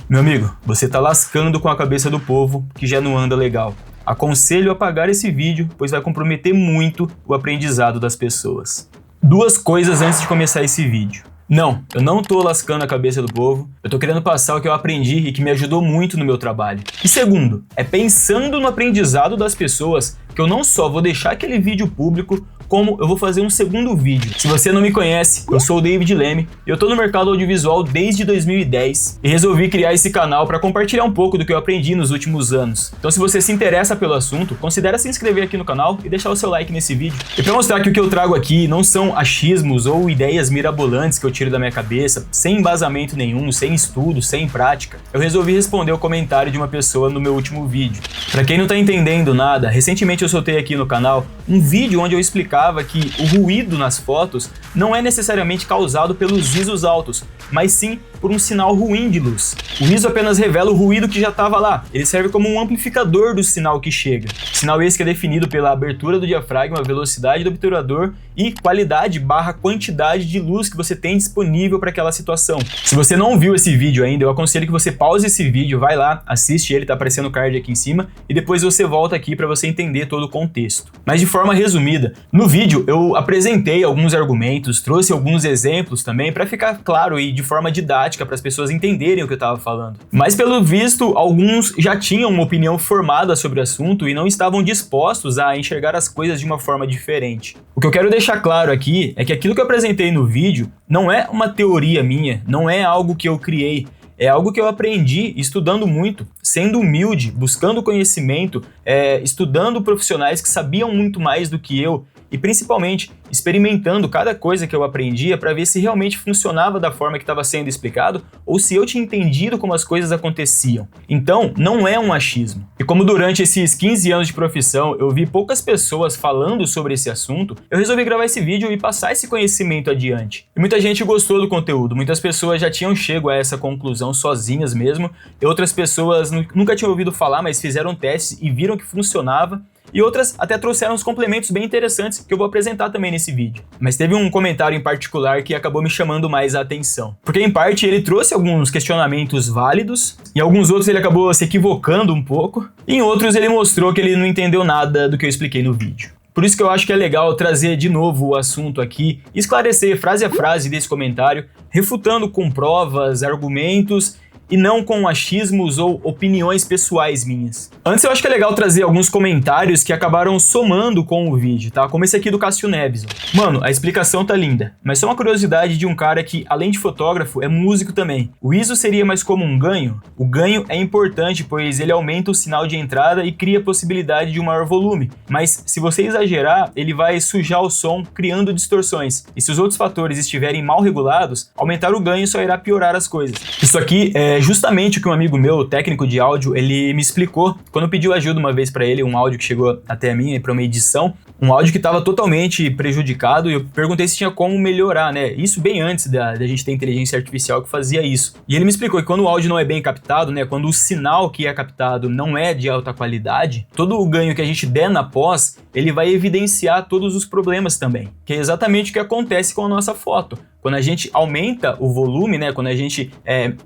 Meu amigo, você tá lascando com a cabeça do povo que já não anda legal. Aconselho a apagar esse vídeo, pois vai comprometer muito o aprendizado das pessoas. Duas coisas antes de começar esse vídeo. Não, eu não tô lascando a cabeça do povo, eu tô querendo passar o que eu aprendi e que me ajudou muito no meu trabalho. E segundo, é pensando no aprendizado das pessoas que eu não só vou deixar aquele vídeo público, como eu vou fazer um segundo vídeo. Se você não me conhece, eu sou o David Leme, eu tô no mercado audiovisual desde 2010 e resolvi criar esse canal para compartilhar um pouco do que eu aprendi nos últimos anos. Então se você se interessa pelo assunto, considere se inscrever aqui no canal e deixar o seu like nesse vídeo. E para mostrar que o que eu trago aqui não são achismos ou ideias mirabolantes que eu tiro da minha cabeça, sem embasamento nenhum, sem estudo, sem prática, eu resolvi responder o comentário de uma pessoa no meu último vídeo. Para quem não tá entendendo nada, recentemente eu soltei aqui no canal um vídeo onde eu explicava que o ruído nas fotos não é necessariamente causado pelos ISOs altos, mas sim por um sinal ruim de luz. O ISO apenas revela o ruído que já estava lá, ele serve como um amplificador do sinal que chega. Sinal esse que é definido pela abertura do diafragma, velocidade do obturador e qualidade/quantidade de luz que você tem disponível para aquela situação. Se você não viu esse vídeo ainda, eu aconselho que você pause esse vídeo, vai lá, assiste ele, tá aparecendo o card aqui em cima, e depois você volta aqui para você entender todo o contexto. Mas de forma resumida, no vídeo eu apresentei alguns argumentos, trouxe alguns exemplos também para ficar claro e de forma didática para as pessoas entenderem o que eu estava falando. Mas pelo visto, alguns já tinham uma opinião formada sobre o assunto e não estavam dispostos a enxergar as coisas de uma forma diferente. O que eu quero deixar claro aqui é que aquilo que eu apresentei no vídeo não é uma teoria minha, não é algo que eu criei. É algo que eu aprendi estudando muito, sendo humilde, buscando conhecimento, estudando profissionais que sabiam muito mais do que eu e principalmente experimentando cada coisa que eu aprendia para ver se realmente funcionava da forma que estava sendo explicado ou se eu tinha entendido como as coisas aconteciam. Então, não é um achismo. E como durante esses 15 anos de profissão eu vi poucas pessoas falando sobre esse assunto, eu resolvi gravar esse vídeo e passar esse conhecimento adiante. E muita gente gostou do conteúdo, muitas pessoas já tinham chego a essa conclusão sozinhas mesmo, e outras pessoas nunca tinham ouvido falar, mas fizeram testes e viram que funcionava. E outras até trouxeram uns complementos bem interessantes que eu vou apresentar também nesse vídeo. Mas teve um comentário em particular que acabou me chamando mais a atenção. Porque em parte ele trouxe alguns questionamentos válidos, em alguns outros ele acabou se equivocando um pouco, e em outros ele mostrou que ele não entendeu nada do que eu expliquei no vídeo. Por isso que eu acho que é legal trazer de novo o assunto aqui, esclarecer frase a frase desse comentário, refutando com provas, argumentos, e não com achismos ou opiniões pessoais minhas. Antes eu acho que é legal trazer alguns comentários que acabaram somando com o vídeo, tá? Como esse aqui do Cássio Neves. Mano, a explicação tá linda, mas só uma curiosidade de um cara que, além de fotógrafo, é músico também. O ISO seria mais como um ganho? O ganho é importante, pois ele aumenta o sinal de entrada e cria a possibilidade de um maior volume, mas se você exagerar, ele vai sujar o som, criando distorções. E se os outros fatores estiverem mal regulados, aumentar o ganho só irá piorar as coisas. Isso aqui é justamente o que um amigo meu, técnico de áudio, ele me explicou quando eu pedi ajuda uma vez para ele, um áudio que chegou até a mim para uma edição, um áudio que estava totalmente prejudicado, e eu perguntei se tinha como melhorar, né? Isso bem antes da gente ter inteligência artificial que fazia isso. E ele me explicou que quando o áudio não é bem captado, né, quando o sinal que é captado não é de alta qualidade, todo o ganho que a gente der na pós, ele vai evidenciar todos os problemas também, que é exatamente o que acontece com a nossa foto. Quando a gente aumenta o volume, né, quando a gente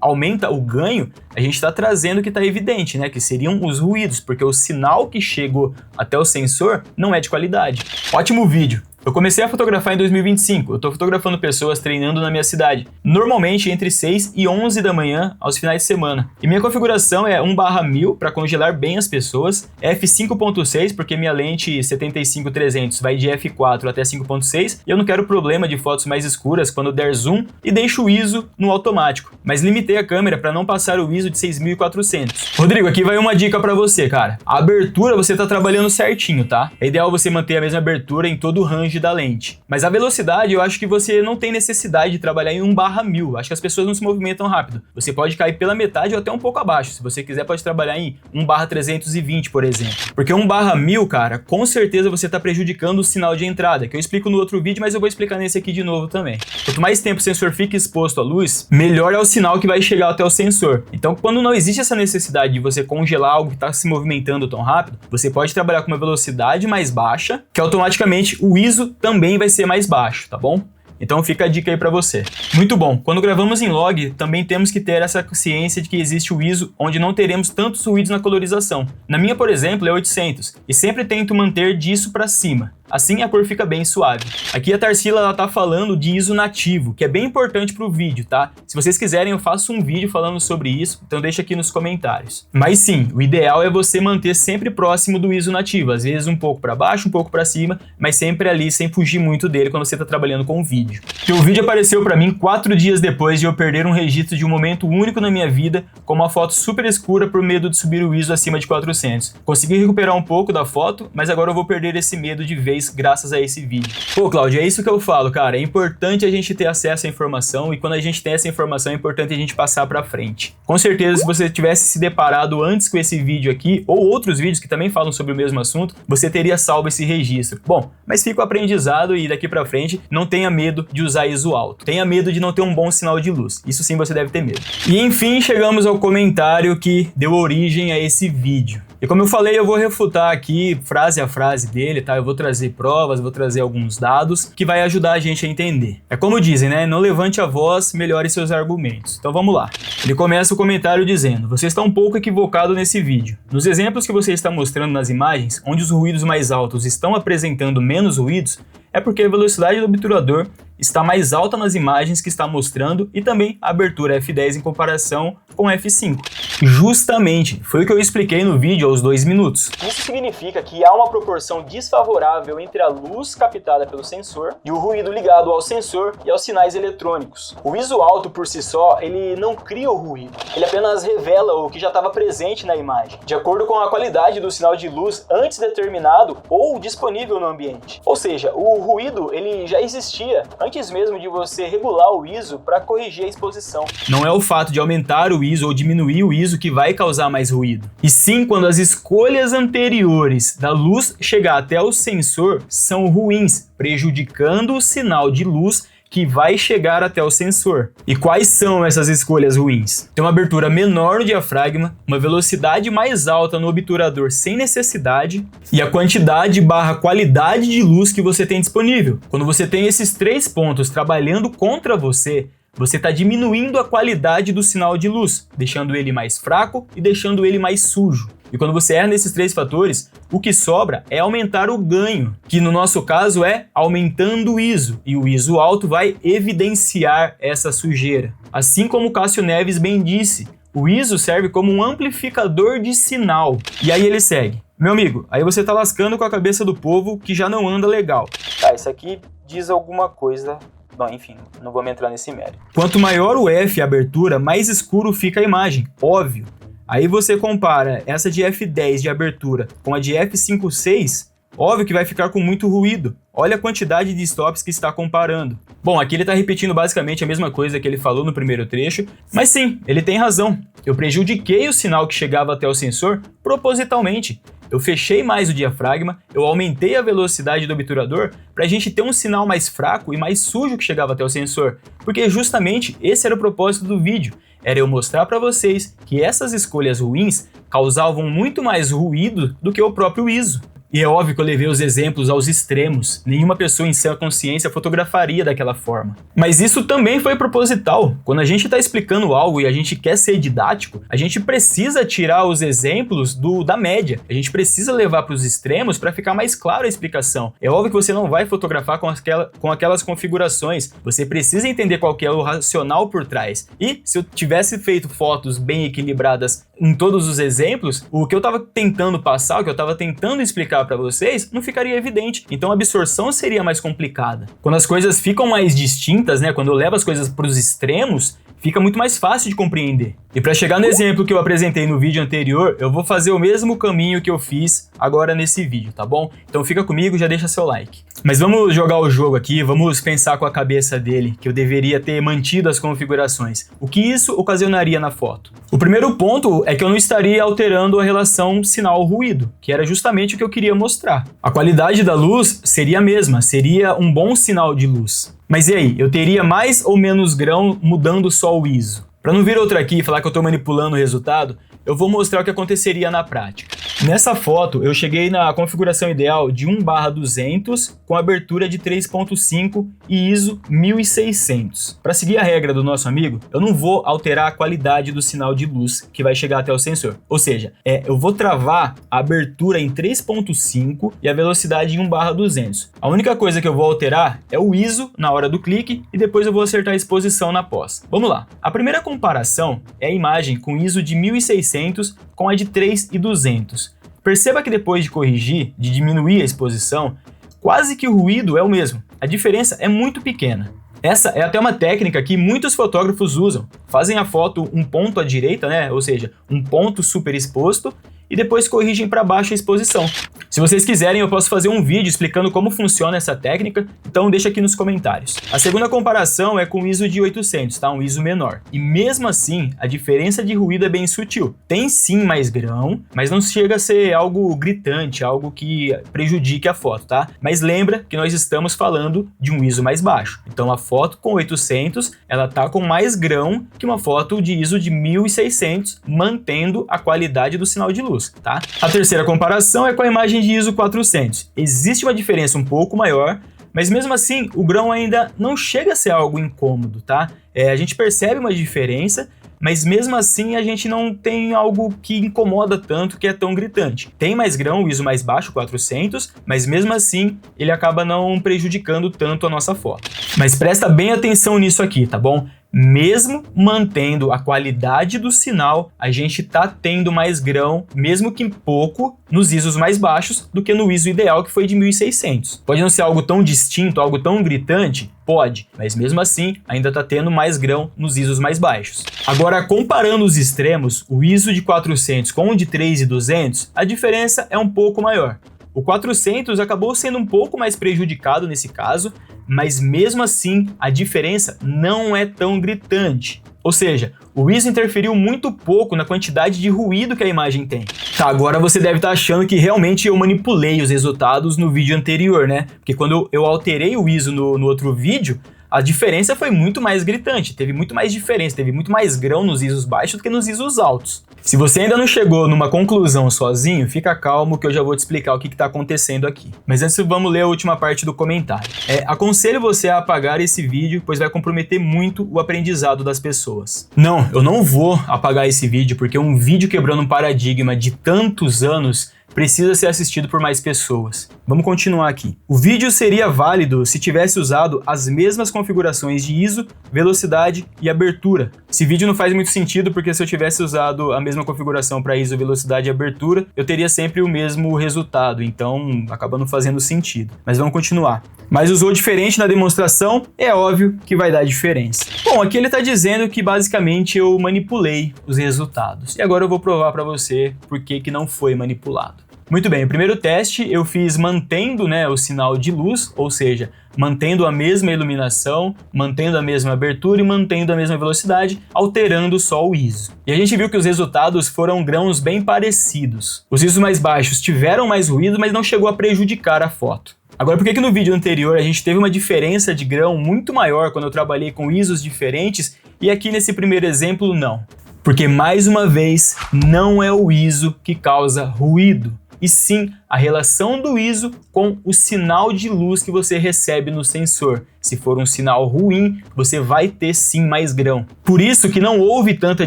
aumenta o ganho, a gente está trazendo o que está evidente, né, que seriam os ruídos, porque o sinal que chegou até o sensor não é de qualidade. Ótimo vídeo! Eu comecei a fotografar em 2025, eu tô fotografando pessoas treinando na minha cidade, normalmente entre 6 e 11 da manhã aos finais de semana. E minha configuração é 1/1000 para congelar bem as pessoas, f5.6 porque minha lente 75-300 vai de f4 até 5.6 e eu não quero problema de fotos mais escuras quando der zoom, e deixo o ISO no automático, mas limitei a câmera para não passar o ISO de 6400. Rodrigo, aqui vai uma dica para você, cara. A abertura você tá trabalhando certinho, tá? É ideal você manter a mesma abertura em todo o range da lente. Mas a velocidade, eu acho que você não tem necessidade de trabalhar em 1/1000. Acho que as pessoas não se movimentam rápido. Você pode cair pela metade ou até um pouco abaixo. Se você quiser, pode trabalhar em 1/320, por exemplo. Porque 1/1000, cara, com certeza você está prejudicando o sinal de entrada, que eu explico no outro vídeo, mas eu vou explicar nesse aqui de novo também. Quanto mais tempo o sensor fica exposto à luz, melhor é o sinal que vai chegar até o sensor. Então, quando não existe essa necessidade de você congelar algo que está se movimentando tão rápido, você pode trabalhar com uma velocidade mais baixa, que automaticamente o ISO também vai ser mais baixo, tá bom? Então fica a dica aí para você. Muito bom, quando gravamos em log, também temos que ter essa ciência de que existe o ISO onde não teremos tantos ruídos na colorização. Na minha, por exemplo, é 800 e sempre tento manter disso para cima. Assim a cor fica bem suave. Aqui a Tarsila ela tá falando de ISO nativo, que é bem importante para o vídeo, tá? Se vocês quiserem eu faço um vídeo falando sobre isso, então deixa aqui nos comentários. Mas sim, o ideal é você manter sempre próximo do ISO nativo, às vezes um pouco para baixo, um pouco para cima, mas sempre ali sem fugir muito dele quando você tá trabalhando com o vídeo. Porque o vídeo apareceu para mim 4 dias depois de eu perder um registro de um momento único na minha vida, com uma foto super escura por medo de subir o ISO acima de 400. Consegui recuperar um pouco da foto, mas agora eu vou perder esse medo de vez graças a esse vídeo. Pô, Cláudio, é isso que eu falo, cara. É importante a gente ter acesso à informação e quando a gente tem essa informação é importante a gente passar pra frente. Com certeza, se você tivesse se deparado antes com esse vídeo aqui ou outros vídeos que também falam sobre o mesmo assunto, você teria salvo esse registro. Bom, mas fica o aprendizado e daqui pra frente não tenha medo de usar ISO alto. Tenha medo de não ter um bom sinal de luz. Isso sim você deve ter medo. E enfim, chegamos ao comentário que deu origem a esse vídeo. E como eu falei, eu vou refutar aqui frase a frase dele, tá? Eu vou trazer provas, vou trazer alguns dados que vai ajudar a gente a entender. É como dizem, né? Não levante a voz, melhore seus argumentos. Então vamos lá. Ele começa o comentário dizendo: você está um pouco equivocado nesse vídeo. Nos exemplos que você está mostrando nas imagens, onde os ruídos mais altos estão apresentando menos ruídos, é porque a velocidade do obturador está mais alta nas imagens que está mostrando e também a abertura f10 em comparação com f5. Justamente, foi o que eu expliquei no vídeo aos 2 minutos. Isso significa que há uma proporção desfavorável entre a luz captada pelo sensor e o ruído ligado ao sensor e aos sinais eletrônicos. O ISO alto por si só, ele não cria o ruído, ele apenas revela o que já estava presente na imagem, de acordo com a qualidade do sinal de luz antes determinado ou disponível no ambiente. Ou seja, o ruído ele já existia antes mesmo de você regular o ISO para corrigir a exposição. Não é o fato de aumentar o ISO ou diminuir o ISO que vai causar mais ruído, e sim quando as escolhas anteriores da luz chegar até o sensor são ruins, prejudicando o sinal de luz que vai chegar até o sensor. E quais são essas escolhas ruins? Tem uma abertura menor no diafragma, uma velocidade mais alta no obturador sem necessidade e a quantidade / qualidade de luz que você tem disponível. Quando você tem esses 3 pontos trabalhando contra você está diminuindo a qualidade do sinal de luz, deixando ele mais fraco e deixando ele mais sujo. E quando você erra nesses 3 fatores, o que sobra é aumentar o ganho, que no nosso caso é aumentando o ISO, e o ISO alto vai evidenciar essa sujeira. Assim como o Cássio Neves bem disse, o ISO serve como um amplificador de sinal. E aí ele segue: meu amigo, aí você tá lascando com a cabeça do povo que já não anda legal. Tá, isso aqui diz alguma coisa. Bom, enfim, não vamos entrar nesse mérito. Quanto maior o F, a abertura, mais escuro fica a imagem, óbvio. Aí você compara essa de f10 de abertura com a de f5.6, óbvio que vai ficar com muito ruído. Olha a quantidade de stops que está comparando. Bom, aqui ele está repetindo basicamente a mesma coisa que ele falou no primeiro trecho, mas sim, ele tem razão. Eu prejudiquei o sinal que chegava até o sensor propositalmente. Eu fechei mais o diafragma, eu aumentei a velocidade do obturador para a gente ter um sinal mais fraco e mais sujo que chegava até o sensor, porque justamente esse era o propósito do vídeo, era eu mostrar para vocês que essas escolhas ruins causavam muito mais ruído do que o próprio ISO. E é óbvio que eu levei os exemplos aos extremos, nenhuma pessoa em sã consciência fotografaria daquela forma. Mas isso também foi proposital. Quando a gente está explicando algo e a gente quer ser didático, a gente precisa tirar os exemplos da média. A gente precisa levar para os extremos para ficar mais clara a explicação. É óbvio que você não vai fotografar com aquelas configurações, você precisa entender qual que é o racional por trás. E se eu tivesse feito fotos bem equilibradas em todos os exemplos, o que eu estava tentando passar, o que eu estava tentando explicar para vocês, não ficaria evidente. Então a absorção seria mais complicada. Quando as coisas ficam mais distintas, né, quando eu levo as coisas para os extremos, fica muito mais fácil de compreender. E para chegar no exemplo que eu apresentei no vídeo anterior, eu vou fazer o mesmo caminho que eu fiz agora nesse vídeo, tá bom? Então fica comigo, já deixa seu like. Mas vamos jogar o jogo aqui, vamos pensar com a cabeça dele, que eu deveria ter mantido as configurações. O que isso ocasionaria na foto? O primeiro ponto é que eu não estaria alterando a relação sinal-ruído, que era justamente o que eu queria mostrar. A qualidade da luz seria a mesma, seria um bom sinal de luz. Mas e aí, eu teria mais ou menos grão mudando só o ISO? Para não vir outra aqui e falar que eu estou manipulando o resultado, eu vou mostrar o que aconteceria na prática. Nessa foto, eu cheguei na configuração ideal de 1/200 com abertura de 3.5 e ISO 1600. Para seguir a regra do nosso amigo, eu não vou alterar a qualidade do sinal de luz que vai chegar até o sensor. Ou seja, eu vou travar a abertura em 3.5 e a velocidade em 1/200. A única coisa que eu vou alterar é o ISO na hora do clique e depois eu vou acertar a exposição na pós. Vamos lá. A primeira comparação é a imagem com ISO de 1600 com a de 3200. Perceba que depois de corrigir, de diminuir a exposição, quase que o ruído é o mesmo. A diferença é muito pequena. Essa é até uma técnica que muitos fotógrafos usam. Fazem a foto um ponto à direita, né? Ou seja, um ponto super exposto, e depois corrigem para baixo a exposição. Se vocês quiserem, eu posso fazer um vídeo explicando como funciona essa técnica, então deixa aqui nos comentários. A segunda comparação é com o ISO de 800, tá? Um ISO menor. E mesmo assim, a diferença de ruído é bem sutil. Tem sim mais grão, mas não chega a ser algo gritante, algo que prejudique a foto, tá? Mas lembra que nós estamos falando de um ISO mais baixo. Então a foto com 800, ela tá com mais grão que uma foto de ISO de 1600, mantendo a qualidade do sinal de luz, tá? A terceira comparação é com a imagem de ISO 400. Existe uma diferença um pouco maior, mas mesmo assim o grão ainda não chega a ser algo incômodo, tá? A gente percebe uma diferença, mas mesmo assim a gente não tem algo que incomoda tanto, que é tão gritante. Tem mais grão, o ISO mais baixo, 400, mas mesmo assim ele acaba não prejudicando tanto a nossa foto. Mas presta bem atenção nisso aqui, tá bom? Mesmo mantendo a qualidade do sinal, a gente tá tendo mais grão, mesmo que pouco, nos ISOs mais baixos do que no ISO ideal, que foi de 1600. Pode não ser algo tão distinto, algo tão gritante? Pode, mas mesmo assim ainda tá tendo mais grão nos ISOs mais baixos. Agora, comparando os extremos, o ISO de 400 com o de 3200, a diferença é um pouco maior. O 400 acabou sendo um pouco mais prejudicado nesse caso, mas mesmo assim a diferença não é tão gritante. Ou seja, o ISO interferiu muito pouco na quantidade de ruído que a imagem tem. Tá, agora você deve estar achando que realmente eu manipulei os resultados no vídeo anterior, né? Porque quando eu alterei o ISO no outro vídeo, a diferença foi muito mais gritante, teve muito mais diferença, teve muito mais grão nos ISOs baixos do que nos ISOs altos. Se você ainda não chegou numa conclusão sozinho, fica calmo que eu já vou te explicar o que está acontecendo aqui. Mas antes vamos ler a última parte do comentário. Aconselho você a apagar esse vídeo, pois vai comprometer muito o aprendizado das pessoas. Não, eu não vou apagar esse vídeo, porque um vídeo quebrando um paradigma de tantos anos precisa ser assistido por mais pessoas. Vamos continuar aqui. O vídeo seria válido se tivesse usado as mesmas configurações de ISO, velocidade e abertura. Esse vídeo não faz muito sentido porque se eu tivesse usado a mesma configuração para ISO, velocidade e abertura, eu teria sempre o mesmo resultado, então acaba não fazendo sentido. Mas vamos continuar. Mas usou diferente na demonstração, é óbvio que vai dar diferença. Bom, aqui ele está dizendo que basicamente eu manipulei os resultados. E agora eu vou provar para você por que não foi manipulado. Muito bem, o primeiro teste eu fiz mantendo, o sinal de luz, ou seja, mantendo a mesma iluminação, mantendo a mesma abertura e mantendo a mesma velocidade, alterando só o ISO. E a gente viu que os resultados foram grãos bem parecidos. Os ISOs mais baixos tiveram mais ruído, mas não chegou a prejudicar a foto. Agora, por que no vídeo anterior a gente teve uma diferença de grão muito maior quando eu trabalhei com ISOs diferentes e aqui nesse primeiro exemplo não? Porque, mais uma vez, não é o ISO que causa ruído, e sim a relação do ISO com o sinal de luz que você recebe no sensor. Se for um sinal ruim, você vai ter sim mais grão. Por isso que não houve tanta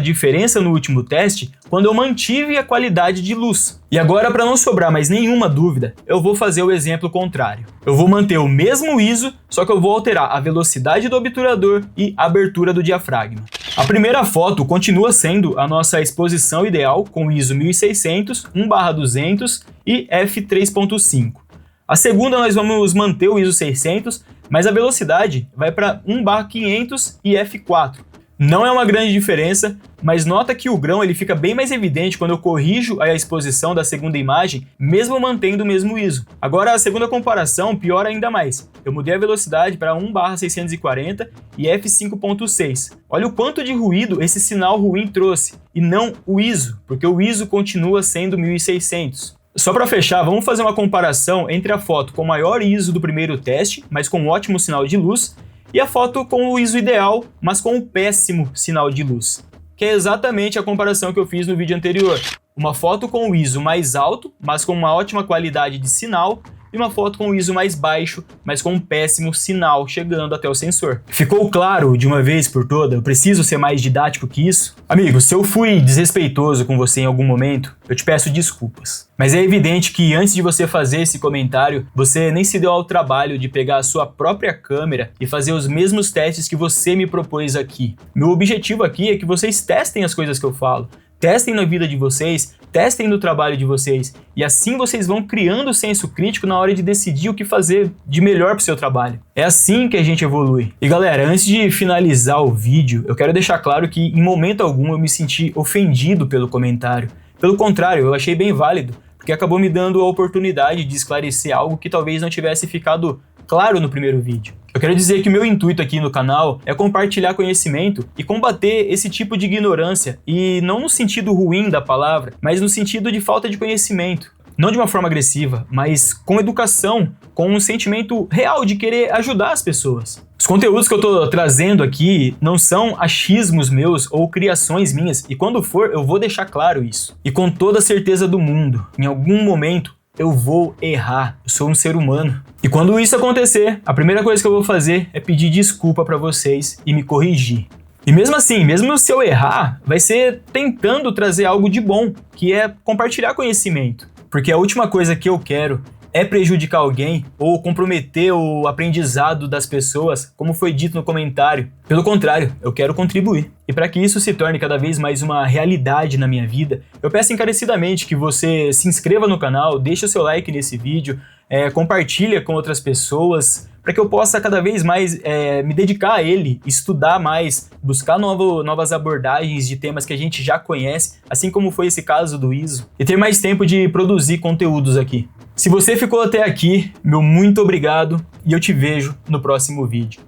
diferença no último teste quando eu mantive a qualidade de luz. E agora, para não sobrar mais nenhuma dúvida, eu vou fazer o exemplo contrário. Eu vou manter o mesmo ISO, só que eu vou alterar a velocidade do obturador e a abertura do diafragma. A primeira foto continua sendo a nossa exposição ideal com ISO 1600, 1/200 e f3.5. A segunda nós vamos manter o ISO 600, mas a velocidade vai para 1/500 e f4. Não é uma grande diferença, mas nota que o grão ele fica bem mais evidente quando eu corrijo a exposição da segunda imagem, mesmo mantendo o mesmo ISO. Agora a segunda comparação piora ainda mais. Eu mudei a velocidade para 1/640 e f5.6. Olha o quanto de ruído esse sinal ruim trouxe, e não o ISO, porque o ISO continua sendo 1600. Só para fechar, vamos fazer uma comparação entre a foto com o maior ISO do primeiro teste, mas com um ótimo sinal de luz, e a foto com o ISO ideal, mas com um péssimo sinal de luz, que é exatamente a comparação que eu fiz no vídeo anterior. uma foto com o ISO mais alto, mas com uma ótima qualidade de sinal, e uma foto com o ISO mais baixo, mas com um péssimo sinal chegando até o sensor. Ficou claro de uma vez por toda? Eu preciso ser mais didático que isso? Amigo, se eu fui desrespeitoso com você em algum momento, eu te peço desculpas. Mas é evidente que antes de você fazer esse comentário, você nem se deu ao trabalho de pegar a sua própria câmera e fazer os mesmos testes que você me propôs aqui. Meu objetivo aqui é que vocês testem as coisas que eu falo. Testem na vida de vocês, testem no trabalho de vocês, e assim vocês vão criando o senso crítico na hora de decidir o que fazer de melhor para o seu trabalho. É assim que a gente evolui. E galera, antes de finalizar o vídeo, eu quero deixar claro que em momento algum eu me senti ofendido pelo comentário. Pelo contrário, eu achei bem válido, porque acabou me dando a oportunidade de esclarecer algo que talvez não tivesse ficado claro no primeiro vídeo. Eu quero dizer que o meu intuito aqui no canal é compartilhar conhecimento e combater esse tipo de ignorância, e não no sentido ruim da palavra, mas no sentido de falta de conhecimento. Não de uma forma agressiva, mas com educação, com um sentimento real de querer ajudar as pessoas. Os conteúdos que eu tô trazendo aqui não são achismos meus ou criações minhas, e quando for eu vou deixar claro isso. E com toda a certeza do mundo, em algum momento eu vou errar, eu sou um ser humano. E quando isso acontecer, a primeira coisa que eu vou fazer é pedir desculpa para vocês e me corrigir. E mesmo assim, mesmo se eu errar, vai ser tentando trazer algo de bom, que é compartilhar conhecimento. Porque a última coisa que eu quero é prejudicar alguém ou comprometer o aprendizado das pessoas, como foi dito no comentário. Pelo contrário, eu quero contribuir. E para que isso se torne cada vez mais uma realidade na minha vida, eu peço encarecidamente que você se inscreva no canal, deixe o seu like nesse vídeo, compartilha com outras pessoas, para que eu possa cada vez mais me dedicar a ele, estudar mais, buscar novas abordagens de temas que a gente já conhece, assim como foi esse caso do ISO, e ter mais tempo de produzir conteúdos aqui. Se você ficou até aqui, meu muito obrigado, e eu te vejo no próximo vídeo.